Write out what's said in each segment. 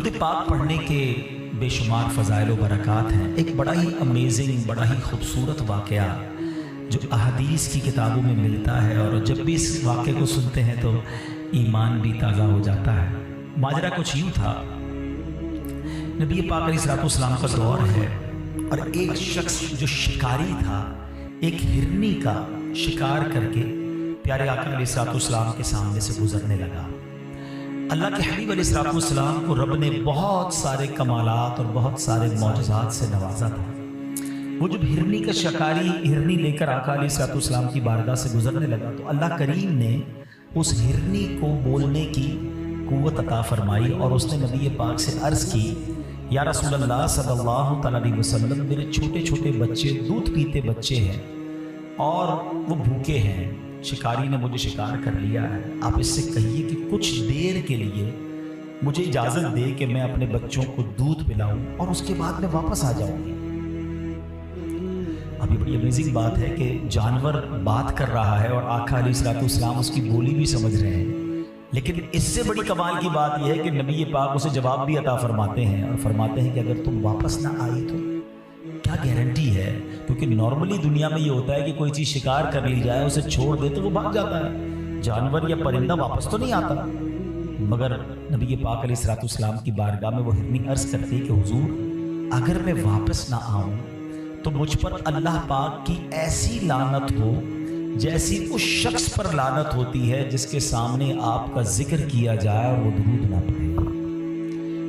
درود پاک پڑھنے کے بے شمار فضائل و برکات ہیں۔ ایک بڑا ہی امیزنگ، بڑا ہی خوبصورت واقعہ جو احادیث کی کتابوں میں ملتا ہے، اور جب بھی اس واقعے کو سنتے ہیں تو ایمان بھی تازہ ہو جاتا ہے۔ ماجرا کچھ یوں تھا، نبی پاک علیہ السلام کا دور ہے، اور ایک شخص جو شکاری تھا ایک ہرنی کا شکار کر کے پیارے آقا علیہ السلام کے سامنے سے گزرنے لگا۔ اللہ کے حبیب علیہ السلام کو رب نے بہت سارے کمالات اور بہت سارے معجزات سے نوازا تھا۔ وہ جب ہرنی کا شکاری ہرنی لے کر آقا علیہ السلام کی بارگاہ سے گزرنے لگا تو اللہ کریم نے اس ہرنی کو بولنے کی قوت عطا فرمائی، اور اس نے نبی پاک سے عرض کی، یا رسول اللہ صلی اللہ تعالیٰ علیہ وسلم، میرے چھوٹے چھوٹے بچے، دودھ پیتے بچے ہیں اور وہ بھوکے ہیں، شکاری نے مجھے شکار کر لیا ہے، آپ اس سے کہیے کہ کچھ دیر کے لیے مجھے اجازت دے کہ میں اپنے بچوں کو دودھ پلاؤں اور اس کے بعد میں واپس آ جاؤں گی۔ ابھی بڑی امیزنگ بات ہے کہ جانور بات کر رہا ہے اور آقا علیہ السلام اس کی بولی بھی سمجھ رہے ہیں، لیکن اس سے بڑی کمال کی بات یہ ہے کہ نبی پاک اسے جواب بھی عطا فرماتے ہیں، اور فرماتے ہیں کہ اگر تم واپس نہ آئی تو کیا گارنٹی ہے؟ کیونکہ نارملی دنیا میں یہ ہوتا ہے کہ کوئی چیز شکار کر لی جائے، اسے چھوڑ دے تو وہ بھاگ جاتا ہے، جانور یا پرندہ واپس تو نہیں آتا۔ مگر نبی پاک علیہ السلام کی بارگاہ میں وہ ہرنی عرض کرتی کہ حضور، اگر میں واپس نہ آؤں تو مجھ پر اللہ پاک کی ایسی لعنت ہو جیسی اس شخص پر لعنت ہوتی ہے جس کے سامنے آپ کا ذکر کیا جائے اور وہ درود نہ پڑھے۔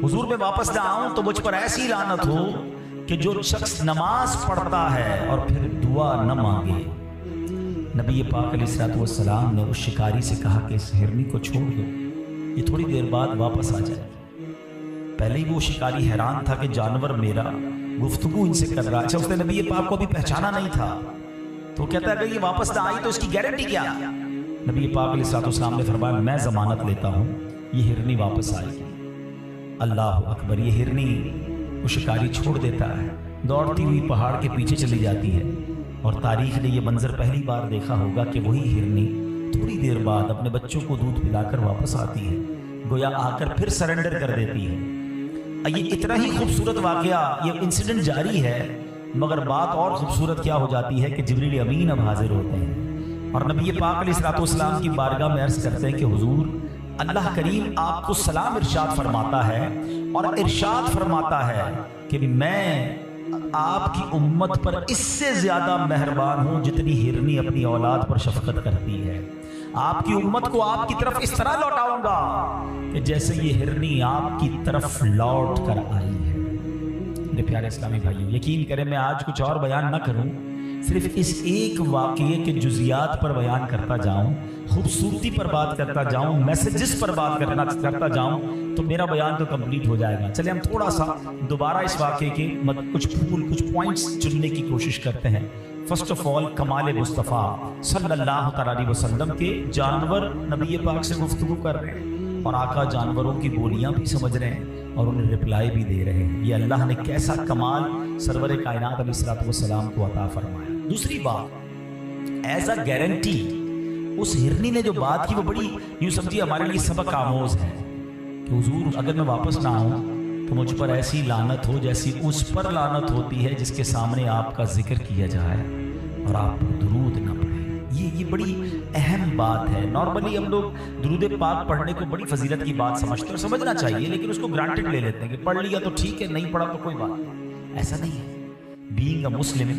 حضور میں واپس نہ آؤں تو مجھ پر ایسی لعنت ہو کہ جو شخص نماز پڑھتا ہے اور پھر دعا نہ مانگے۔ نبی پاک علیہ السلام نے اس شکاری سے کہا کہ اس ہرنی کو چھوڑ دو، یہ تھوڑی دیر بعد واپس آ جائے۔ پہلے ہی وہ شکاری حیران تھا کہ جانور میرا گفتگو ان سے کر رہا ہے، اس نے نبی پاک کو ابھی پہچانا نہیں تھا، تو کہتا ہے کہ یہ واپس نہ آئی تو اس کی گارنٹی کیا؟ نبی پاک علیہ السلام نے فرمایا، میں ضمانت لیتا ہوں یہ ہرنی واپس آئے گی۔ اللہ اکبر! یہ ہرنی وہ شکاری چھوڑ دیتا ہے، دوڑتی ہوئی پہاڑ کے پیچھے چلی جاتی ہے، اور تاریخ نے یہ منظر پہلی بار دیکھا ہوگا کہ وہی ہرنی تھوڑی دیر بعد اپنے بچوں کو دودھ پلا کر واپس آتی ہے، گویا آ کر پھر سرنڈر کر دیتی ہے۔ یہ اتنا ہی خوبصورت واقعہ، یہ انسیڈنٹ جاری ہے، مگر بات اور خوبصورت کیا ہو جاتی ہے کہ جبریل امین اب حاضر ہوتے ہیں اور نبی پاک علیہ السلام کی بارگاہ میں عرض کرتے ہیں کہ حضور، اللہ کریم آپ کو سلام ارشاد فرماتا ہے، اور ارشاد فرماتا ہے کہ میں آپ کی امت پر اس سے زیادہ مہربان ہوں جتنی ہرنی اپنی اولاد پر شفقت کرتی ہے۔ آپ کی امت کو آپ کی طرف اس طرح لوٹاؤں گا کہ جیسے یہ ہرنی آپ کی طرف لوٹ کر آئی ہے۔ میرے پیارے اسلامی بھائیوں، یقین کریں میں آج کچھ اور بیان نہ کروں، صرف اس ایک واقعے کے جزیات پر بیان کرتا جاؤں، خوبصورتی پر بات کرتا جاؤں، میسیجز پر بات کرتا جاؤں تو میرا بیان تو کمپلیٹ ہو جائے گا۔ چلیں ہم تھوڑا سا دوبارہ اس واقعے کے کچھ پوائنٹس چننے کی کوشش کرتے ہیں۔ فرسٹ آف آل، کمال مصطفیٰ صلی اللہ تعالیٰ علیہ وسلم کے جانور نبی پاک سے گفتگو کر رہے ہیں، اور آقا جانوروں کی بولیاں بھی سمجھ رہے ہیں اور انہیں رپلائی بھی دے رہے ہیں۔ یہ اللہ نے کیسا کمال سرور کائنات علیہ السلام کو عطا فرمایا۔ دوسری بات، ایز اے گارنٹی، اس ہرنی نے جو بات کی وہ بڑی یوں سمجھیے ہمارے لیے سبق آموز ہے کہ حضور، اگر میں واپس نہ آؤں تو مجھ پر ایسی لعنت ہو جیسی اس پر لعنت ہوتی ہے جس کے سامنے آپ کا ذکر کیا جائے اور آپ درود نہ پڑھیں۔ یہ بڑی اہم بات ہے۔ نارملی ہم لوگ درود پاک پڑھنے کو بڑی فضیلت کی بات سمجھتے ہیں اور سمجھنا چاہیے، لیکن اس کو گرانٹڈ لے لیتے ہیں کہ پڑھ لیا تو ٹھیک ہے، نہیں پڑھا تو کوئی بات نہیں۔ ایسا نہیں ہے۔ بینگ اے مسلم،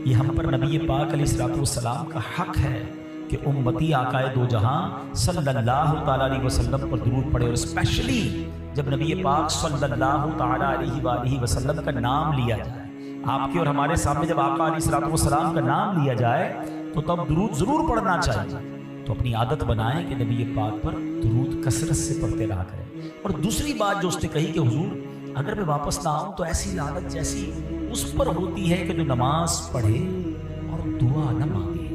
یہ ہم پر نبی پاک علیہ السلام کا حق ہے کہ امتی آقا دو جہاں صلی اللہ تعالیٰ علیہ وسلم پر درود پڑھے، اور اسپیشلی جب نبی پاک صلی اللہ تعالیٰ علیہ وآلہ وسلم کا نام لیا جائے، آپ کے اور ہمارے سامنے جب آقا علیہ السلام کا نام لیا جائے تو تب درود ضرور پڑھنا چاہیے۔ تو اپنی عادت بنائیں کہ نبی پاک پر درود کثرت سے پڑھتے رہا کریں۔ اور دوسری بات جو اس نے کہی کہ حضور، اگر میں واپس نہ آؤں تو ایسی لعنت جیسی اس پر ہوتی ہے کہ جو نماز پڑھے اور دعا نہ مانگے۔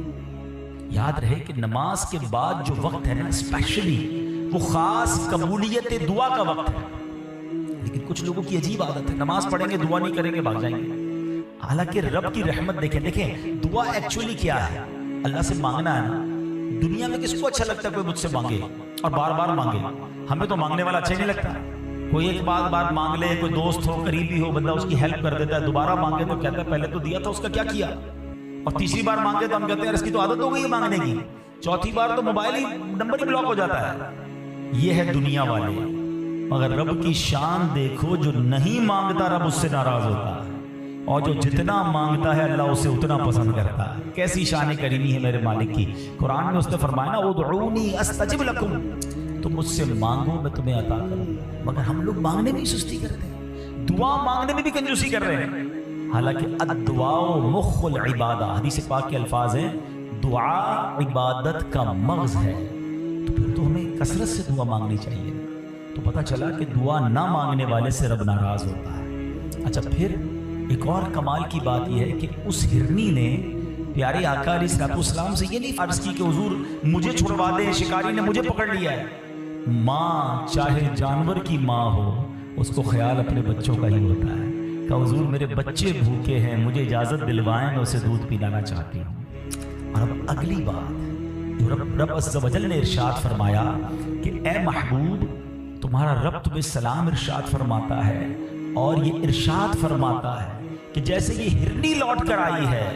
یاد رہے کہ نماز کے بعد جو وقت ہے نا، اسپیشلی وہ خاص قبولیت دعا کا وقت ہے، لیکن کچھ لوگوں کی عجیب عادت ہے، نماز پڑھیں گے دعا نہیں کریں گے، بھاگ جائیں گے۔ حالانکہ رب کی رحمت دیکھیں دعا ایکچولی کیا ہے؟ اللہ سے مانگنا ہے نا۔ دنیا میں کس کو اچھا لگتا ہے کوئی مجھ سے مانگے اور بار بار مانگے؟ ہمیں تو مانگنے والا اچھا ہی نہیں لگتا، کوئی ایک بار مانگ لے، کوئی دوست ہو، قریبی ہو، بندہ اس کی ہیلپ کر دیتا ہے، دوبارہ مانگے تو کہتا ہے پہلے تو دیا تھا، اس کا کیا کیا؟ اور تیسری بار مانگے تو ہم کہتے ہیں اس کی تو عادت ہو گئی ہے مانگنے کی، چوتھی بار تو موبائل ہی نمبر ہی بلاک ہو جاتا ہے۔ یہ ہے دنیا والے، مگر رب کی شان دیکھو، جو نہیں مانگتا رب اس سے ناراض ہوتا ہے، اور جو جتنا مانگتا ہے اللہ اسے اتنا پسند کرتا ہے۔ کیسی شان کریمی ہے میرے مالک کی۔ قرآن میں اس نے فرمایا نا ادعونی استجب لکم، تم مجھ سے مانگو میں تمہیں عطا کروں، مگر ہم لوگ مانگنے میں ہی سستی کرتے ہیں، دعا مانگنے میں بھی کنجوسی کر رہے ہیں، حالانکہ الدعاء مخ العبادہ، حدیث پاک کے الفاظ ہیں دعا عبادت کا مغز ہے، تو پھر تو ہمیں کثرت سے دعا مانگنی چاہیے۔ تو پتہ چلا کہ دعا نہ مانگنے والے سے رب ناراض ہوتا ہے۔ اچھا، پھر ایک اور کمال کی بات یہ ہے کہ اس ہرنی نے پیارے آقا علیہ الصلوۃ والسلام سے یہ نہیں عرض کی کہ حضور مجھے چھڑوا دیں، شکاری نے مجھے پکڑ لیا ہے۔ ماں چاہے جانور کی ماں ہو، اس کو خیال اپنے بچوں کا ہی ہوتا ہے کہ حضور میرے بچے بھوکے ہیں، مجھے اجازت دلوائیں، میں اسے دودھ پلانا چاہتی ہوں۔ اور اب اگلی بات جو رب عز و جل نے ارشاد فرمایا کہ اے محبوب، تمہارا رب تمہیں سلام ارشاد فرماتا ہے، اور یہ ارشاد فرماتا ہے کہ جیسے یہ ہرنی لوٹ کر آئی ہے،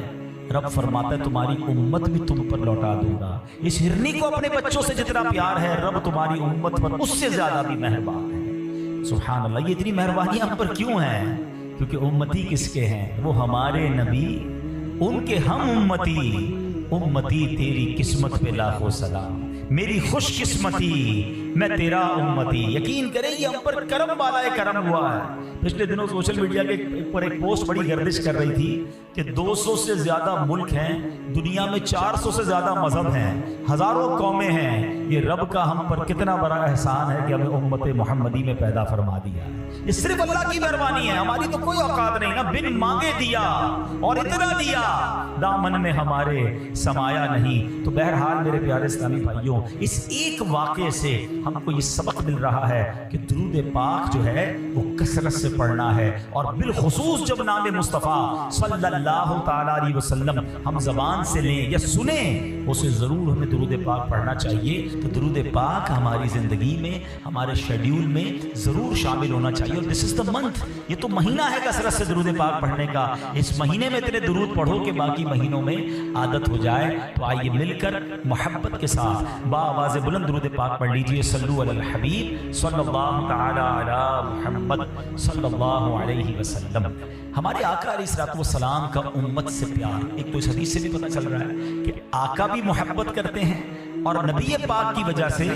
رب فرماتا ہے تمہاری امت بھی تم پر لوٹا دوں گا۔ اس ہرنی کو اپنے بچوں سے جتنا پیار ہے، رب تمہاری امت پر اس سے زیادہ بھی مہربان ہے۔ سبحان اللہ، یہ اتنی مہربانیاں ہم پر کیوں ہیں؟ کیونکہ امتی کس کے ہیں؟ وہ ہمارے نبی، ان کے ہم امتی۔ امتی تیری قسمت پہ لاکھوں سلام، میری خوش قسمتی، میں تیرا امتی۔ یقین کریں یہ ہم پر کرم والا کرم ہوا ہے۔ پچھلے دنوں سوشل میڈیا کے پر ایک پوسٹ بڑی گردش کر رہی تھی کہ 200 سے زیادہ ملک ہیں دنیا میں، 400 سے زیادہ مذہب ہیں، ہزاروں قومیں ہیں، یہ رب کا ہم پر کتنا بڑا احسان ہے کہ ہمیں امت محمدی میں پیدا فرما دیا۔ یہ صرف اللہ کی مہربانی ہے، ہماری تو کوئی اوقات نہیں، نہ بن مانگے دیا اور اتنا دیا، دامن میں ہمارے سمایا نہیں۔ تو بہرحال میرے پیارے اسلامی بھائیوں، اس ایک واقعے سے ہم کو یہ سبق مل رہا ہے کہ درود پاک جو ہے وہ کثرت سے پڑھنا ہے، اور بالخصوص جب نام مصطفیٰ صلی اللہ تعالی علیہ وسلم ہم زبان سے لیں یا سنیں، اسے ضرور ہمیں درود پاک پڑھنا چاہیے۔ تو درود پاک ہماری زندگی میں، ہمارے شیڈیول میں ضرور شامل ہونا چاہیے، اور دس از دا منتھ، یہ تو مہینہ ہے کثرت سے درود پاک پڑھنے کا۔ اس مہینے میں اتنے درود پڑھو کہ باقی مہینوں میں عادت ہو جائے۔ تو آئیے مل کر محبت کے ساتھ بآواز بلند درود پاک پڑھ لیجئے۔ صلو علی الحبیب صلی اللہ تعالی علی محمد صلی اللہ علیہ وسلم۔ ہمارے آقا علیہ الصلوۃ والسلام کا امت سے پیار، ایک تو اس حدیث سے بھی پتہ چل رہا ہے کہ آقا بھی محبت کرتے ہیں، اور نبی پاک کی وجہ سے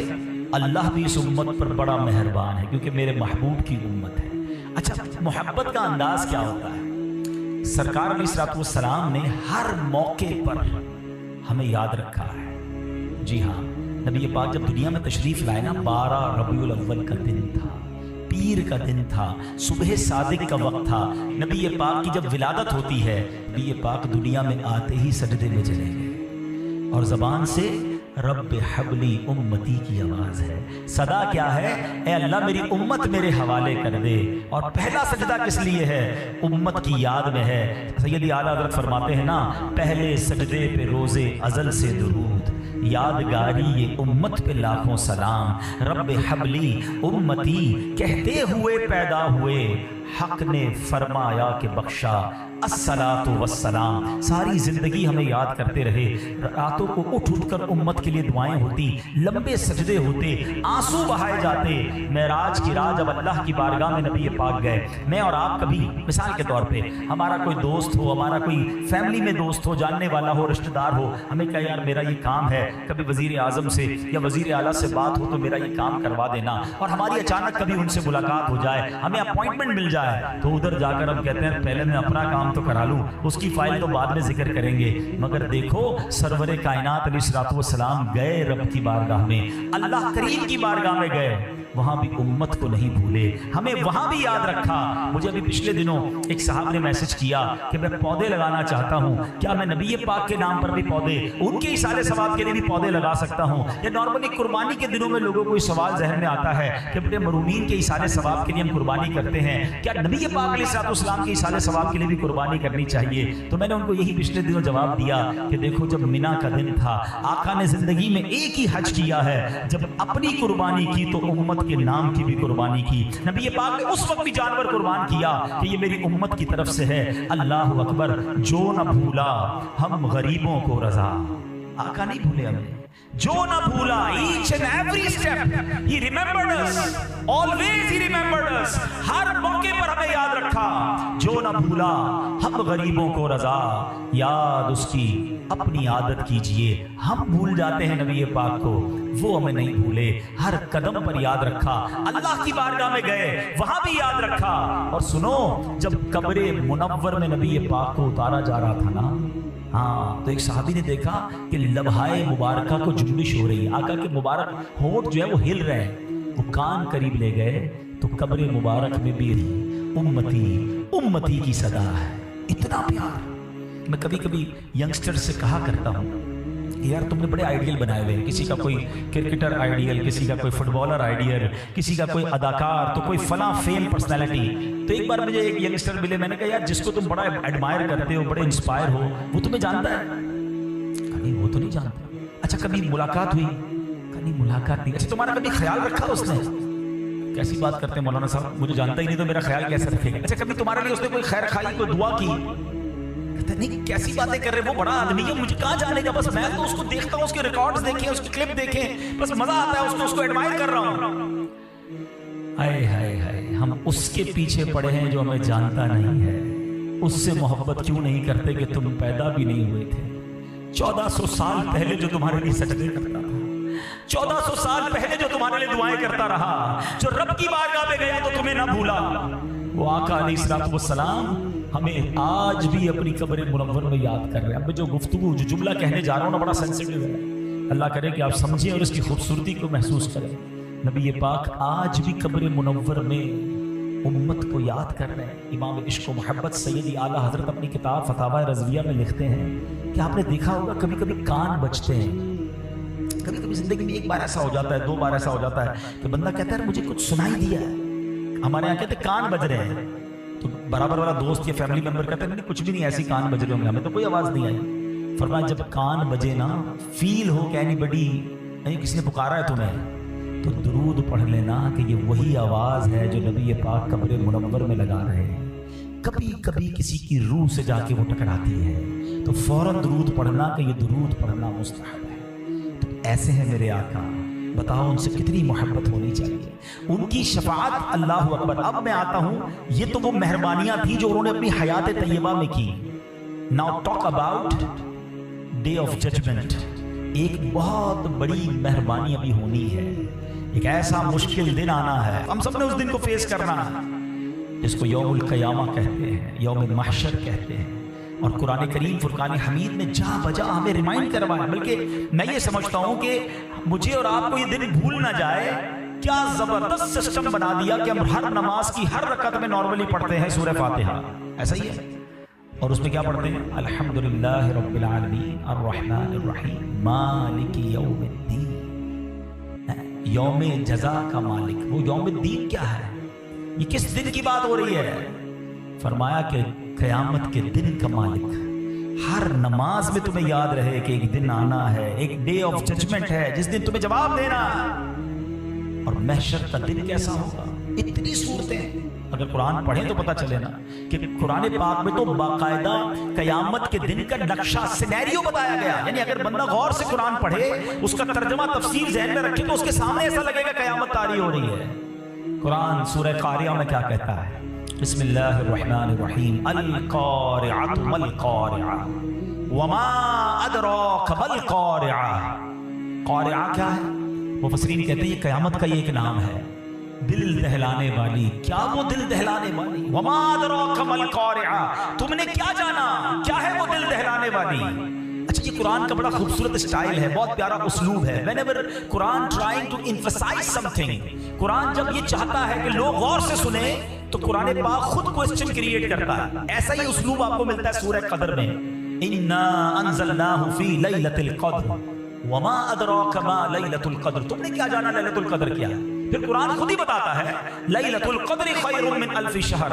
اللہ بھی اس امت پر بڑا مہربان ہے، کیونکہ میرے محبوب کی امت ہے۔ اچھا، محبت کا انداز کیا ہوتا ہے؟ سرکار علیہ الصلوۃ والسلام نے ہر موقع پر ہمیں یاد رکھا ہے۔ جی ہاں، نبی پاک جب دنیا میں تشریف لائے نا، 12 ربیع الاول کا دن تھا، پیر کا دن تھا، صبح صادق کا وقت تھا۔ نبی پاک کی جب ولادت ہوتی ہے، نبی پاک دنیا میں آتے ہی سجدے میں چلے گئے، اور زبان سے رب حبلی امتی کی آواز ہے۔ صدا کیا ہے؟ اے اللہ میری امت میرے حوالے کر دے۔ اور پہلا سجدہ کس لیے ہے؟ امت کی یاد میں ہے۔ سیدی اعلیٰ حضرت فرماتے ہیں نا، پہلے سجدے پہ روزے ازل سے درود، یادگاری یہ امت پہ لاکھوں سلام۔ رب حبلی امتی کہتے ہوئے پیدا ہوئے، حق نے فرمایا کہ بخشا الصلاۃ والسلام۔ ساری زندگی ہمیں یاد کرتے رہے، راتوں کو اٹھ اٹھ کر امت کے لیے دعائیں ہوتی، لمبے سجدے ہوتے، آنسو بہائے جاتے۔ معراج کی رات جب اللہ کی بارگاہ میں نبی پاک گئے، میں اور آپ کبھی مثال کے طور پہ ہمارا کوئی دوست ہو، ہمارا کوئی فیملی میں دوست ہو، جاننے والا ہو، رشتہ دار ہو، ہمیں کہا یار میرا یہ کام ہے، کبھی وزیر اعظم سے یا وزیر اعلیٰ سے بات ہو تو میرا یہ کام کروا دینا، اور ہماری اچانک کبھی ان سے ملاقات ہو جائے، ہمیں اپوائنٹمنٹ مل جائے، تو ادھر جا کر ہم کہتے ہیں پہلے میں اپنا کام تو کرا لوں، اس کی فائل تو بعد میں ذکر کریں گے۔ مگر دیکھو سرور کائنات علیہ الصلوۃ والسلام گئے رب کی بارگاہ میں، اللہ کریم کی بارگاہ میں گئے، وہاں بھی امت کو نہیں بھولے، ہمیں وہاں بھی یاد رکھا۔ مجھے ابھی پچھلے دنوں ایک صاحب نے میسج کیا کہ میں پودے لگانا چاہتا ہوں، کیا میں نبی پاک کے نام پر بھی پودے، ان کے اصالہ ثواب کے لیے بھی پودے لگا سکتا ہوں؟ یا نارملی قربانی کے دنوں میں لوگوں کو سوال ذہن میں آتا ہے کہ اپنے مرحومین کے اصالہ ثواب کے لیے ہم قربانی کرتے ہیں، کیا کیا نبی پاک علیہ السلام کے اصال ثواب کے لیے بھی قربانی کرنی چاہیے؟ تو میں نے ان کو یہی پچھلے دنوں جواب دیا کہ دیکھو جب منا کا دن تھا، آقا نے زندگی میں ایک ہی حج کیا ہے، جب اپنی قربانی کی تو امت کے نام کی بھی قربانی کی۔ نبی پاک نے اس وقت بھی جانور قربان کیا کہ یہ میری امت کی طرف سے ہے۔ اللہ اکبر، جو نہ بھولا ہم غریبوں کو رضا۔ آقا نہیں بھولے ہمیں، جو نہ بھولا، each and every step he remembered us, always he remembered us، ہر موقع پر ہمیں یاد رکھا۔ جو نہ بھولا ہم غریبوں کو رضا، یاد اس کی اپنی عادت کیجئے۔ ہم بھول جاتے ہیں نبی پاک کو، وہ ہمیں نہیں بھولے، ہر قدم پر یاد رکھا۔ اللہ کی بارگاہ میں گئے، وہاں بھی یاد رکھا۔ اور سنو، جب قبر منور میں نبی پاک کو اتارا جا رہا تھا نا، ہاں، تو ایک صحابی نے دیکھا کہ لبہائے مبارکہ کو جنبش ہو رہی ہے، آقا کے مبارک ہونٹ جو ہے وہ ہل رہے ہیں۔ وہ کان قریب لے گئے تو قبر مبارک میں بھی امتی امتی کی صدا ہے۔ اتنا پیار۔ میں کبھی کبھی ینگسٹر سے کہا کرتا ہوں کہ یار تم نے بڑے آئیڈیل بنائے ہوئے ہیں، کسی کا کوئی کرکٹر آئیڈیل، کسی کا کوئی فٹ بالر آئیڈیل، کسی کا کوئی اداکار، تو کوئی فلاں فیم پرسنالٹی۔ تو ایک بار مجھے ایک ینگسٹر ملے، میں نے کہا یار جس کو تم بڑا ایڈمائر کرتے ہو، بڑے انسپائر ہو، وہ تمہیں جانتا ہے؟ کبھی وہ تو نہیں جانتا۔ اچھا کبھی ملاقات ہوئی؟ کبھی ملاقات نہیں۔ اچھا تمہارا کبھی خیال رکھا اس نے؟ کیسی بات کرتے ہیں مولانا صاحب، مجھے جانتا ہی نہیں تو میرا خیال کیسے رکھے گا؟ اچھا کبھی تمہارے لیے اس نے کوئی خیر خواہی، کوئی دعا کی؟ نہیں، کیسی باتیں کر رہے، وہ بڑا آدمی ہے، مجھے کہاں جانے گا، بس میں تو اس کو دیکھتا ہوں، اس کے ریکارڈز دیکھیں، اس کی کلپ دیکھیں، بس مزہ آتا ہے، اس کو ایڈمائر کر رہا ہوں۔ ہائے ہائے ہائے، ہم اس کے پیچھے پڑے ہیں جو ہمیں جانتا نہیں ہے۔ اس سے محبت کیوں نہیں کرتے کہ تم پیدا بھی نہیں ہوئے تھے؟ 1400 سال پہلے جو تمہارے لیے سجدے کرتا تھا، 1400 سال پہلے جو تمہارے لیے دعائیں کرتا رہا، جو رب کی بارگاہ میں گیا تو تمہیں نہ بھولا، وہ آقا علیہ السلام ہمیں آج بھی اپنی قبر منور میں یاد کر رہے ہیں۔ اب جو گفتگو، جو جملہ کہنے جا رہا ہوں نا، بڑا سینسیٹیو ہے، اللہ کرے کہ آپ سمجھیں اور اس کی خوبصورتی کو محسوس کریں۔ نبی پاک آج بھی قبر منور میں امت کو یاد کر رہے ہیں۔ امام عشق و محبت سیدی اعلیٰ حضرت اپنی کتاب فتاوی رضویہ میں لکھتے ہیں کہ آپ نے دیکھا ہوگا کبھی کبھی کان بجتے ہیں، کبھی کبھی زندگی میں ایک بار ایسا ہو جاتا ہے، 2 بار ایسا ہو جاتا ہے کہ بندہ کہتا ہے مجھے کچھ سنائی دیا ہے۔ ہمارے یہاں کہتے ہیں کان بج رہے ہیں، تو برابر والا دوست یا فیملی ممبر کہتے ہیں نہیں کچھ بھی نہیں، ایسی کان بج رہے ہوں گے، ہمیں تو کوئی آواز نہیں آئی۔ فرمایا جب کان بجے نا، فیل ہو کہ اینی بڈی، کسی نے پکارا ہے تمہیں، تو درود پڑھ لینا کہ یہ وہی آواز ہے جو نبی پاک قبر منور میں لگا رہے ہیں۔ کبھی کبھی کسی کی روح سے جا کے وہ ٹکراتی ہے تو فوراً درود پڑھنا کہ یہ درود پڑھنا مستحب ہے۔ تو ایسے ہیں میرے آقا، بتاؤ ان سے کتنی محبت ہونی چاہیے، ان کی شفاعت۔ اللہ اکبر۔ اب میں آتا ہوں، یہ تو وہ مہربانیاں تھی جو انہوں نے اپنی حیات طیبہ میں کی۔ Now talk about day of judgement. ایک بہت بڑی مہربانی ابھی ہونی ہے، ایک ایسا مشکل دن آنا ہے، ہم سب نے اس دن کو فیس کرنا ہے، جس کو یوم القیامہ کہتے ہیں، یوم محشر کہتے ہیں۔ اور قرآن کریم فرقان حمید نے جا بجا ہمیں ریمائنڈ کروایا، بلکہ میں یہ سمجھتا ہوں کہ مجھے اور آپ کو یہ دن بھول نہ جائے۔ کیا زبردست سسٹم بنا دیا کہ ہم ہر نماز کی ہر رکعت میں نارملی پڑھتے ہیں سورہ فاتحہ، ایسا ہی ہے، اور اس میں کیا پڑھتے ہیں؟ الحمدللہ رب العالمین الرحمن الرحیم مالک یوم الدین، یوم جزا کا مالک۔ وہ یوم الدین کیا ہے؟ یہ کس دن کی بات ہو رہی ہے؟ فرمایا کہ قیامت کے دن کا مالک۔ ہر نماز میں تمہیں یاد رہے کہ ایک دن آنا ہے، ایک ڈے آف ججمنٹ ہے جس دن تمہیں جواب دینا ہے۔ اور محشر کا دن کیسا ہوگا؟ اتنی صورتیں اگر قرآن پڑھیں تو پتہ چلے نا کہ قرآن پاک میں تو باقاعدہ قیامت کے دن کا نقشہ، سینیریو بتایا گیا۔ یعنی اگر بندہ غور سے قرآن پڑھے، اس کا ترجمہ تفسیر ذہن میں رکھے، تو اس کے سامنے ایسا لگے گا قیامت طاری ہو رہی ہے۔ قرآن سورہ قاریہ میں کیا کہتا ہے؟ بسم اللہ الرحمن الرحیم، القارعۃ ما القارعہ وما ادراک ما القارعہ۔ قارعہ کیا ہے؟ مفسرین کہتے ہیں یہ قیامت کا یہ ایک نام ہے، دل دہلانے والی۔ کیا وہ دل دہلانے والی؟ وما ادراک ما القارعہ، تم نے کیا جانا کیا ہے وہ دل دہلانے والی؟ اچھا یہ قرآن کا بڑا خوبصورت اسٹائل ہے، بہت پیارا اسلوب ہے۔ whenever Quran trying to emphasize something، قرآن جب یہ چاہتا ہے کہ لوگ غور سے سنیں تو قرآن پاک خود کوسچن کریٹ کرتا ہے۔ ایسا ہی اسلوب آپ کو ملتا ہے سورہ قدر میں، انا انزلناہ فی لیلۃ القدر وما ادراک ما لیلۃ القدر۔ تم نے کیا جانا لیلۃ القدر کیا؟ پھر قرآن خود ہی بتاتا ہے لیلۃ القدر خیر من الف شہر،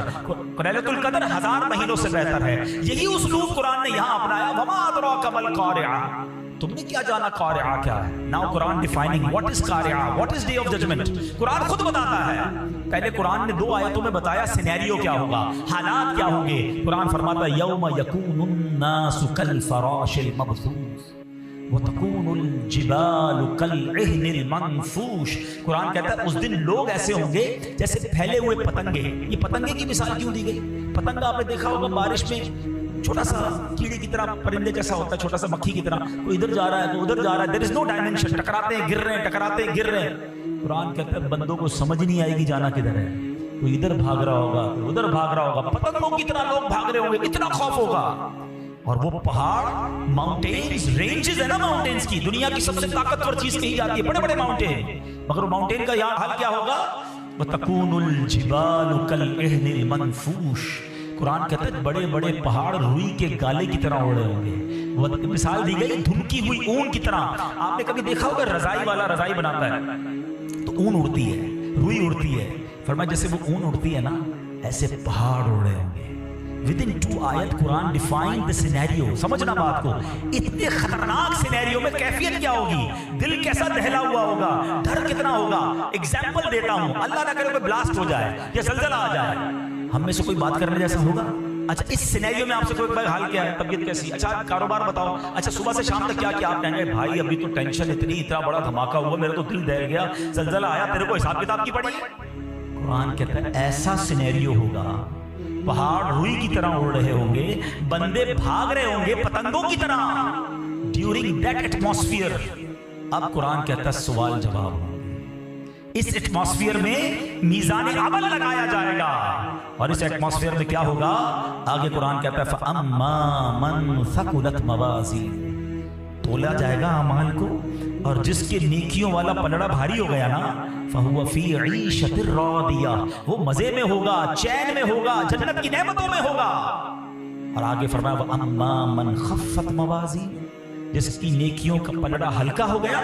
لیلۃ القدر 1000 مہینوں سے بہتر ہے. یہی اسلوب قرآن نے یہاں اپنایا. وما ادراک ما القارعہ، تم نے کیا جانا قارعہ کیا ہے. Now Quran defining what is قارعہ، what is day of judgement. قرآن خود بتاتا ہے. پہلے قرآن نے 2 آیتوں میں بتایا سینیریو کیا ہوگا، حالات کیا ہوں گے. قرآن فرماتا ہے یوم یکون الناس کالفراش المبثوث وتكون الجبال كالعهن المنفوش. قرآن کہتا ہے اس دن لوگ ایسے ہوں گے جیسے پھیلے ہوئے پتنگے. یہ پتنگے کی مثال کیوں دی گئی؟ پتنگا آپ نے دیکھا ہوگا بارش میں چھوٹا سا کیڑے کی طرح، پرندے جیسا ہوتا ہے، چھوٹا سا مکھی کی طرح، کوئی ادھر جا رہا ہے کوئی ادھر جا رہا ہے. there is no dimension. ٹکراتے ہیں گر رہے ہیں، ٹکراتے ہیں گر رہے ہیں. قرآن کہتا ہے بندوں کو سمجھ نہیں آئے گی جانا کدھر ہے. کوئی ادھر بھاگ رہا ہوگا کوئی ادھر بھاگ رہا ہوگا، پتنگوں کی طرح لوگ بھاگ رہے ہوں گے. اتنا خوف ہوگا. اور وہ پہاڑ، ماؤنٹینز، رینجز ہے نا ماؤنٹینز کی، دنیا کی سب سے طاقتور چیز کہی جاتی ہے، بڑے بڑے ماؤنٹین. مگر وہ ماؤنٹین کا یہاں حال کیا ہوگا؟ وَتَكُونُ الْجِبَالُ كَالْعِهْنِ الْمَنْفُوشِ. قرآن کہتا ہے بڑے بڑے پہاڑ روئی کے گالے کی طرح اڑے ہوں گے. وہ مثال دی گئی دھمکی ہوئی اون کی طرح. آپ نے کبھی دیکھا ہوگا رضائی والا رضائی بناتا ہے تو اون اڑتی ہے، روئی اڑتی ہے. فرمایا جیسے وہ اون اڑتی ہے نا ایسے پہاڑ اڑے ہوں گے. within 2 آیت قرآن ڈیفائن the scenario. سمجھنا بات کو، اتنے خطرناک سینیریو میں کیفیت کیا ہوگی، دل کیسا دہلا ہوا ہوگا، ڈر کتنا ہوگا. ایگزامپل دیتا ہوں، اللہ نہ کرے کوئی بلاسٹ ہو جائے یا زلزلہ آ جائے، ہم میں سے کوئی بات کرنے جیسا ہوگا؟ اچھا اس سینیریو میں آپ سے کوئی حال کیا ہے، طبیعت کیسی، اچھا کاروبار بتاؤ، اچھا صبح سے شام تک کیا کیا. آپ کہیں گے بھائی ابھی تو ٹینشن اتنا بڑا دھماکہ ہوا، میرا تو دل دہل گیا، زلزلہ آیا، تیرے کو حساب کتاب کی پڑی. قرآن کہتا ہے ایسا سینیریو ہوگا، پہاڑ روئی کی طرح اڑ رہے ہوں گے، بندے بھاگ رہے ہوں گے پتنگوں کی طرح. ڈیورنگ دیٹ ایٹماسفیئر اب قرآن کہتا ہے سوال جواب ہوں گے. اس ایٹماسفیئر میں میزان عمل لگایا جائے گا. اور اس ایٹماسفیئر میں کیا ہوگا؟ آگے قرآن کہتا ہے فَأَمَّا مَنْ ثَقُلَتْ مَوَازِينُهُ، تولا جائے گا اعمال کو، اور جس کے نیکیوں والا پلڑا بھاری ہو گیا نا فَهُوَ فِي عِيشَةٍ رَاضِيَةٍ، وہ مزے میں ہوگا، چین میں ہوگا، جنت کی نعمتوں میں ہوگا. اور آگے فرمایا وَأَمَّا مَنْ خَفَّتْ مَوَازِينُهُ، جس کی نیکیوں کا پلڑا ہلکا ہو گیا،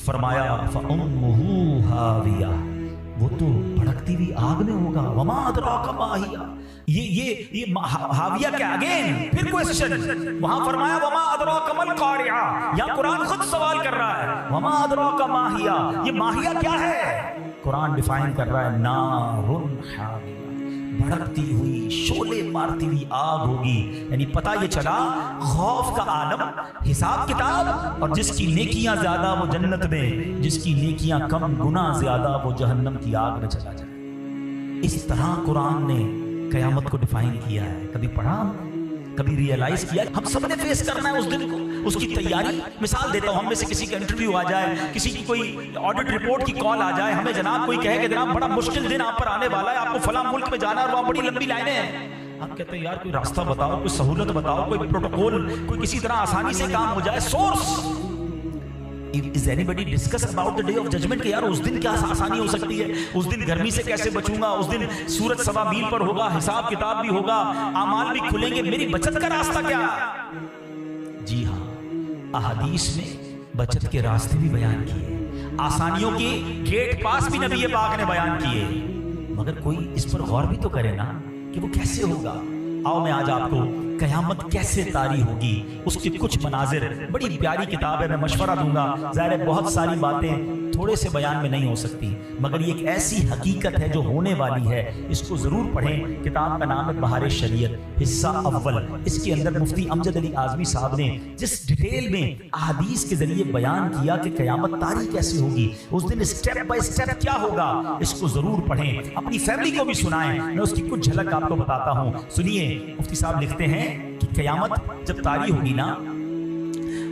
فرمایا فَأُمُّهُ هَاوِيَةٌ، وہ تو بھڑکتی ہوئی آگ میں ہوگا. وما ادراک ما ہی، یہ حاویہ کیا؟ اگین پھر کوئسچن. وہاں فرمایا وما ادراک ما القارعہ، یہاں قرآن خود سوال کر رہا ہے وما ادراک ما ہی، یہ ماہیہ کیا ہے؟ قرآن ڈیفائن کر رہا ہے نار حامیہ، بھڑکتی ہوئی شعلے مارتی ہوئی آگ ہوگی. یعنی پتہ یہ چلا خوف کا عالم، حساب کتاب، اور جس کی نیکیاں زیادہ وہ جنت میں، جس کی نیکیاں کم گنا زیادہ وہ جہنم کی آگ میں چلا جائے. اس طرح قرآن نے قیامت کو ڈیفائن کیا ہے. کبھی پڑھا، کبھی ریئلائز کیا. ہم سب نے فیس کرنا ہے اس دن کو، اس کی تیاری. مثال دیتا ہوں، ہم میں سے کسی کا انٹرویو آ جائے، کسی کی کوئی آڈٹ رپورٹ کی کال آ جائے، ہمیں جناب کوئی کہے کہ جناب بڑا مشکل دن آپ پر آنے والا ہے، آپ کو فلاں ملک میں جانا ہے اور وہاں بڑی لمبی لائنیں ہیں. آپ کہتے ہیں یار کوئی راستہ بتاؤ، کوئی سہولت بتاؤ، کوئی پروٹوکول، کوئی کسی طرح آسانی سے کام ہو جائے. Source Is anybody discuss about the day of judgment کہ یار اس دن کیا آسانی ہو سکتی ہے، اس دن گرمی سے کیسے بچوں گا، اس دن سورج 1.25 میل پر ہوگا، حساب کتاب بھی ہوگا، اعمال بھی کھلیں گے، میری بچت کا راستہ کیا؟ جی ہاں، احادیث میں بچت کے راستے بھی بیان کیے، آسانیوں کے گیٹ پاس بھی نبی پاک نے بیان کیے. مگر کوئی اس پر غور بھی تو کرے نا کہ وہ کیسے ہوگا. آؤ میں آج آپ کو قیامت کیسے طاری ہوگی اس کے کچھ مناظر، بڑی پیاری کتاب ہے، میں مشورہ دوں گا. ظاہر ہے بہت ساری باتیں تھوڑے سے بیان میں نہیں ہو سکتی، مگر یہ ایک ایسی حقیقت ہے جو ہونے والی ہے. اس کو ضرور پڑھیں. کتاب کا نام ہے بہار شریعت، حصہ اول. اس کے اندر مفتی امجد علی اعظمی صاحب نے جس ڈیٹیل میں احادیث کے ذریعے بیان کیا کہ قیامت طاری کیسے ہوگی، اس دن اسٹیپ بائی اسٹیپ کیا ہوگا، اس کو ضرور پڑھیں. اپنی فیملی کو بھی سنائیں. میں اس کی کچھ جھلک آپ کو بتاتا ہوں. سنیے، مفتی صاحب لکھتے ہیں کہ قیامت جب طاری ہوگی نا،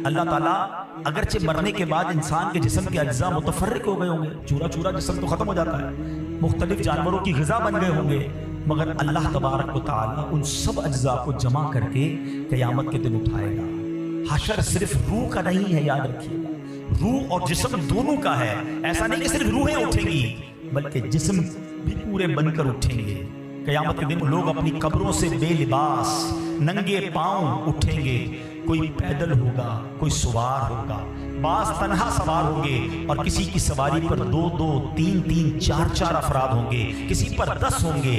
اللہ تعالیٰ اگرچہ مرنے کے بعد انسان کے جسم کے اجزاء متفرق ہو گئے ہوں گے، چورا چورا جسم تو ختم ہو جاتا ہے، مختلف جانوروں کی غذا بن گئے ہوں گے، مگر اللہ تبارک و تعالیٰ ان سب اجزاء کو جمع کر کے قیامت کے دن اٹھائے گا. حشر صرف روح کا نہیں ہے، یاد رکھیے گا، روح اور جسم دونوں کا ہے. ایسا نہیں کہ صرف روحیں اٹھیں گی، بلکہ جسم بھی پورے بن کر اٹھیں گے. قیامت کے دن لوگ اپنی قبروں سے بے لباس ننگے پاؤں اٹھیں گے. کوئی پیدل ہوگا، کوئی سوار ہوگا، بعض تنہا سوار ہوں گے اور کسی کی سواری پر 2-2 3-3 4-4 افراد ہوں گے، کسی پر 10 ہوں گے۔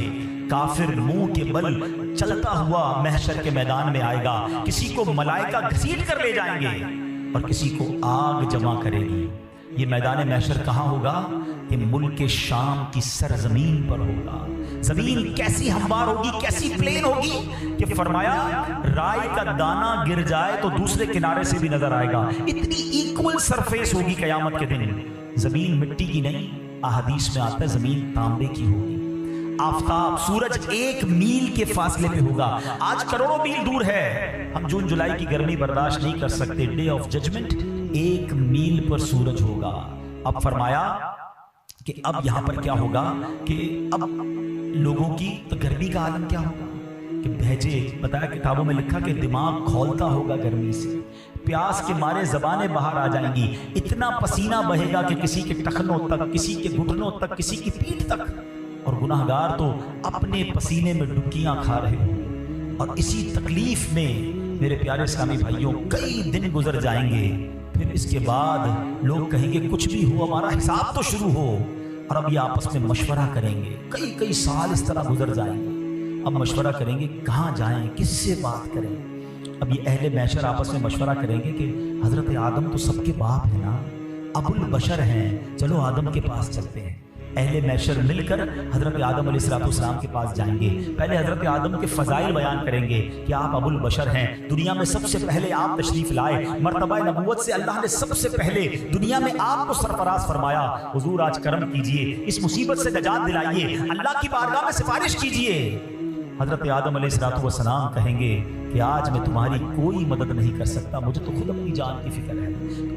کافر منہ کے بل چلتا ہوا محشر کے میدان میں آئے گا، کسی کو ملائکہ گھسیٹ کر لے جائیں گے اور کسی کو آگ جمع کرے گی۔ یہ میدان محشر کہاں ہوگا؟ کہ ملک شام کی سرزمین پر ہوگا۔ زمین کیسی ہموار ہوگی، کیسی پلین ہوگی کہ فرمایا رائی کا دانہ گر جائے تو دوسرے کنارے سے بھی نظر آئے گا، اتنی ایکول سرفیس ہوگی قیامت کے دن۔ زمین مٹی کی نہیں، احادیث میں آتا ہے زمین تانبے کی ہوگی۔ آفتاب سورج 1 میل کے فاصلے پہ ہوگا، آج کروڑوں میل دور ہے، ہم جون جولائی کی گرمی برداشت نہیں کر سکتے، ڈے آف ججمنٹ 1 میل پر سورج ہوگا۔ اب فرمایا کہ اب یہاں پر کیا ہوگا کہ اب لوگوں کی تو گرمی کا عالم کیا ہوگا کہ بھیجے، بتایا کتابوں میں لکھا کہ دماغ کھولتا ہوگا گرمی سے، پیاس کے مارے زبانیں باہر آ جائیں گی، اتنا پسینہ بہے گا کہ کسی کے ٹخنوں تک، کسی کے گھٹنوں تک، کسی کی پیٹھ تک، اور گناہگار تو اپنے پسینے میں ڈبکیاں کھا رہے ہوں۔ اور اسی تکلیف میں میرے پیارے اسلامی بھائیوں کئی دن گزر جائیں گے، پھر اس کے بعد لوگ کہیں گے کچھ بھی ہو ہمارا حساب تو شروع ہو، اور اب یہ آپس میں مشورہ کریں گے، کئی سال اس طرح گزر جائیں گے، اب مشورہ کریں گے کہاں جائیں، کس سے بات کریں۔ اب یہ اہل محشر آپس میں مشورہ کریں گے کہ حضرت آدم تو سب کے باپ ہیں نا، ابو البشر ہیں، چلو آدم کے پاس چلتے ہیں۔ اہل محشر مل کر حضرت آدم علیہ السلام کے پاس جائیں گے، پہلے حضرت آدم کے فضائل بیان کریں گے کہ آپ ابو البشر ہیں، دنیا میں سب سے پہلے آپ تشریف لائے، مرتبہ نبوت سے اللہ نے سب سے پہلے دنیا میں آپ کو سرفراز فرمایا، حضور آج کرم کیجئے، اس مصیبت سے نجات دلائیے، اللہ کی بارگاہ میں سفارش کیجئے۔ حضرت آدم علیہ السلام کہیں گے کہ آج میں تمہاری کوئی مدد نہیں کر سکتا، مجھے تو خود اپنی جان کی فکر ہے۔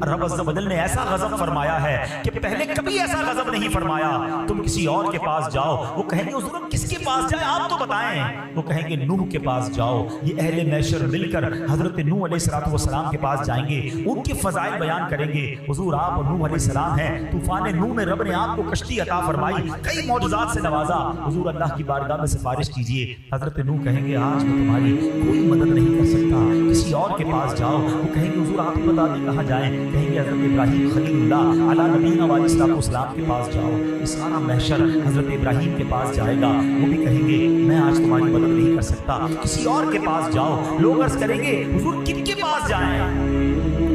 رب عز و جل نے ایسا غضب فرمایا ہے کہ پہلے کبھی ایسا غضب نہیں فرمایا، تم کسی اور کے پاس جاؤ۔ وہ کہیں گے حضور کس کے پاس جائیں آپ تو بتائیں، وہ کہیں گے نوح کے پاس جاؤ۔ یہ اہل محشر مل کر حضرت نوح علیہ السلام کے پاس جائیں گے، ان کے فضائل بیان کریں گے، حضور آپ نوح علیہ السلام ہیں، طوفان نوح میں رب نے آپ کو کشتی عطا فرمائی، کئی معجزات سے نوازا، حضور اللہ کی بارگاہ میں سفارش کیجیے۔ حضرت نوح کہیں گے آج میں تمہاری کوئی مدد نہیں کر سکتا، کسی اور کے پاس جاؤ۔ وہ کہیں گے حضور آپ ہی بتا دیں کہاں جائیں، کہیں گے حضرت ابراہیم خلیل اللہ علی نبینا علیہ السلام کے پاس جاؤ۔ یہ سارا محشر حضرت ابراہیم کے پاس جائے گا، وہ بھی کہیں گے میں آج تمہاری مدد نہیں کر سکتا، کسی اور کے پاس جاؤ۔ لوگ عرض کریں گے حضور کن کے پاس جائیں؟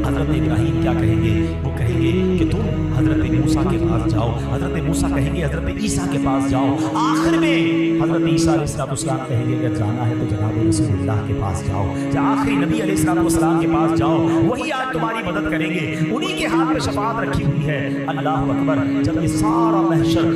حضرت ابراہیم کیا کہیں گے؟ وہ کہیں گے کہ تم حضرت موسیٰ کے پاس جاؤ۔ حضرت موسیٰ کہیں گے حضرت عیسیٰ کے پاس جاؤ۔ آخر میں حضرت عیسیٰ علیہ السلام کہیں گے اگر جانا ہے تو جناب رسول اللہ کے پاس جاؤ، آخری نبی علیہ السلام کے پاس جاؤ، وہی آج تمہاری مدد کریں گے، انہی کے ہاتھ میں شفاعت رکھی ہوئی ہے۔ اللہ اکبر۔ جب یہ سارا محشر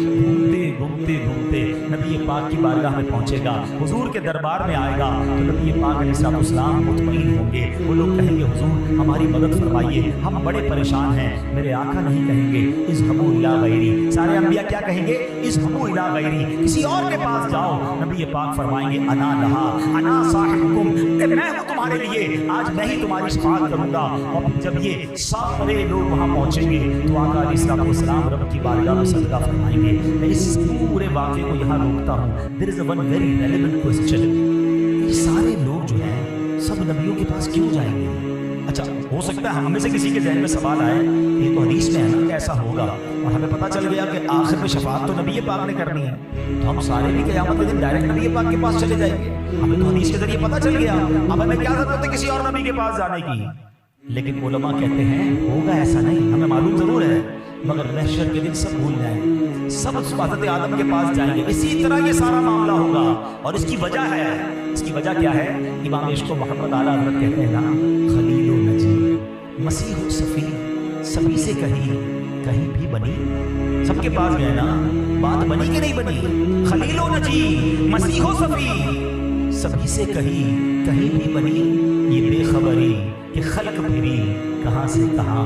گھومتے نبی پاک کی بارگاہ میں پہنچے گا، حضور کے دربار میں آئے گا، تو نبی پاک علیہ السلام مطمئن ہوں گے، وہ لوگ کہیں گے حضور ہماری مدد فرمائیے، ہم بڑے پریشان ہیں۔ میرے آقا نہیں کہیں گے اذهبوا الی غیری، سارے انبیاء کیا کہیں گے؟ اذهبوا الی غیری، کسی اور کے پاس جاؤ۔ نبی پاک فرمائیں گے انا لہا انا صاحبکم، کہ میں ہوں تمہارے لیے، آج میں ہی تمہاری شفاعت کروں گا۔ اور جب یہ سارے لوگ وہاں پہنچیں گے تو آقا علیہ السلام رب کی بارگاہ میں صدقہ فرمائیں گے۔ میں اس پورے واقعے کو یہاں روکتا ہوں۔ There is one very relevant question، یہ سارے لوگ جو ہیں سب نبیوں کے پاس کیوں جائیں گے؟ اچھا ہو سکتا ہے ہم میں سے کسی کے ذہن میں سوال آئے، یہ تو حدیث میں ہے نا کہ ایسا ہوگا، اور ہمیں پتہ چل گیا کہ آخر میں شفاعت تو نبی پاک نے کرنی ہے، تو ہم سارے بھی قیامت کے دن ڈائریکٹ نبی پاک کے پاس چلے جائیں گے۔ ہمیں تو حدیث کے ذریعے پتہ چل گیا، اب ہمیں کیا ضرورت ہے کسی اور نبی کے پاس جانے کی؟ لیکن علماء کہتے ہیں ہوگا ایسا نہیں، ہمیں معلوم ضرور ہے، مگر محشر کے دن سب بھول جائیں، سب حضرت آدم کے پاس جائیں گے، اسی طرح یہ سارا معاملہ ہوگا۔ اور اس کی وجہ ہے، اس کی وجہ کیا ہے؟ امام عشق و محمد اعلیٰ حضرت کہتے ہیں نا خلیل و نجی مسیح و صفی، سبھی سے کہیں بھی بنی، سب کے پاس گئے نا، بات بنی کہ نہیں بنی؟ خلیل و نجی مسیح و صفی، سبھی سے کہیں بھی بنی، یہ بے خبری کہ خلق پھری کہاں سے کہاں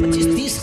25-30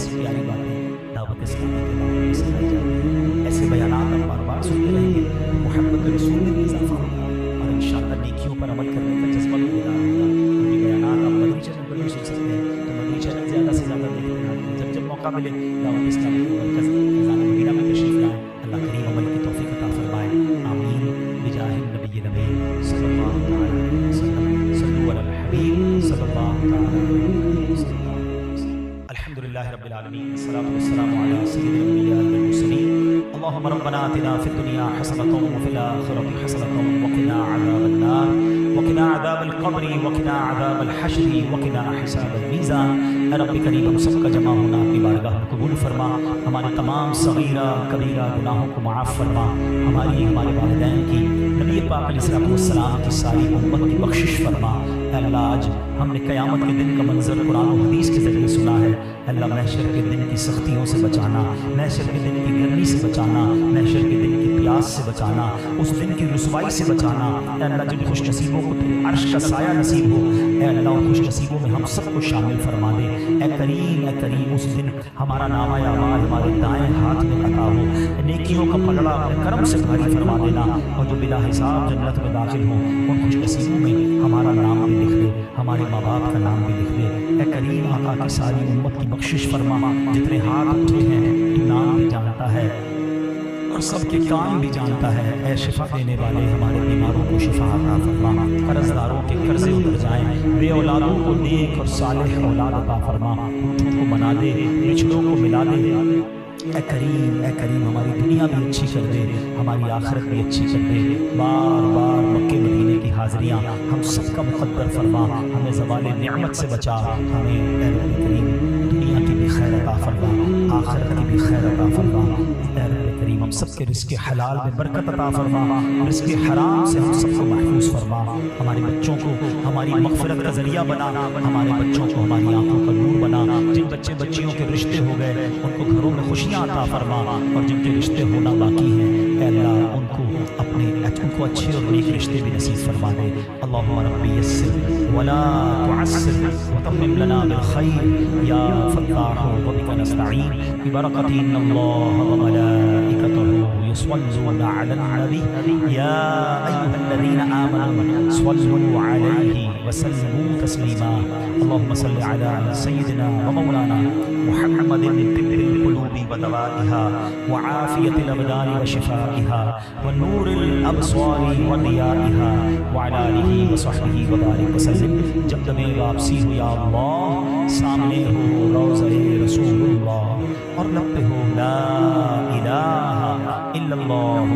ایسی پیاری باتیں دعوت اسلامی کے نام میں سکھائی جاتی ہیں. ایسے بیانات ہم بار بار سنتے رہیں گے تو محبت رسول میں اضافہ ہوگا اور انشاءاللہ نیکیوں پر عمل کرنے کا جذبہ بھی بیدار ہوگا. اور یہ بیانات آپ مدنی چینل پر بھی سن سکتے ہیں، تو مدنی چینل زیادہ سے زیادہ دیکھتے رہیں. جب جب موقع ملے دعوت اسلامی کے مرکز فیضان مدینہ میں تشریف لائیں. اللہ کریم عمل کی توفیق عطا فرمائے. آمین بجاہ النبی الامین صلی اللہ علیہ وسلم. صلوا علی الحبیب صلی اللہ علیہ وسلم. الحمدللہ رب العالمین، والصلاة والسلام علی سید الانبیاء والمرسلین. اللهم ربنا آتنا في الدنيا حسنة وفي الآخرة حسنة وقنا عذاب النار وقنا عذاب القبر وقنا عذاب الحشر وقنا حساب الميزان. اے رب کریم ہم سب کا جمع ہونا اپنی بارگاہ میں قبول فرما. ہمارے تمام صغیرہ کبیرہ گناہوں کو معاف فرما. ہماری ہمارے والدین کی، نبی پاک علیہ السلام کی ساری امت کی بخشش فرما. اے اللہ آج ہم نے قیامت کے دن کا منظر قرآن و حدیث کے ذریعے سنا ہے. اللہ محشر کے دن کی سختیوں سے بچانا، محشر کے دن کی گرمی سے بچانا، محشر کے دن کی پیاس سے بچانا، اس دن کی رسوائی سے بچانا. اے اللہ جن خوش نصیبوں کو تیرے عرش کا سایہ نصیب ہو، اے اللہ ان خوش نصیبوں میں ہم سب کو شامل فرما دے. اے کریم اس دن ہمارا نامہ اعمال ہمارے دائیں ہاتھ میں عطا ہو. نیکیوں کا پلڑا اپنے کرم سے بھاری فرما دینا، اور جو بلا حساب جنت میں داخل ہوں ان خوش نصیبوں میں ہمارا نام بھی لکھ دے، ہمارے ماں باپ کا نام بھی لکھ دے. اے کریم آقا کی ساری امت کی بخشش فرما. جتنے ہاتھ اٹھے ہیں تو نام بھی جانتا ہے اور سب کے کام بھی جانتا ہے. اے شفا دینے والے ہمارے بیماروں کو شفا عطا فرما. قرض داروں کے قرضے اتر جائیں. بے اولادوں کو نیک اور صالح اولاد عطا فرما. روٹھوں کو بنا دے، بچھڑوں کو ملا دے. اے کریم ہماری دنیا بھی اچھی کر دے، ہماری آخرت بھی اچھی کر دے. بار بار مکے مدینے کی حاضریاں ہم سب کا مقدر فرما. ہمیں زوال نعمت سے بچا. ہمیں اے رب کریم دنیا کی بھی خیر عطا فرما، آخرت کی بھی خیر عطا فرما. اے رب کریم ہم سب کے رزق حلال میں برکت عطا فرما. رزق حرام سے ہم سب کو محفوظ فرما. ہمارے بچوں کو ہماری مغفرت کا ذریعہ بنا. ہمارے بچوں کو ہماری آنکھوں کا نور بنا. جن بچے بچیوں کے رشتے ہو گئے ان کو گھروں میں خوشیاں عطا فرما، اور جن کے رشتے ہونا باقی ہیں اے اللہ ان کو اچھے اور نیک رشتے بھی نصیب فرما دے. اللہم ربی یسر ولا تعسر وتمم لنا بالخیر یا فتاح وبک نستعین ببرکۃ ان اللہ وملائکتہ یصلون علی النبی یا ایھا الذین آمنوا صلوا علیہ وسلموا تسلیما. اللہم صل علی سیدنا ومولانا محمد طب القلوب ودوائها وعافیة الابدان وشفائها ونور الابصار وضیائها وعلى آلہ وصحبہ وبارک وسلم. جب تمہیں واپسی ہو یا اللہ، سامنے ہو روضہ رسول اللہ اور لب پہ ہو لا الہ الا اللہ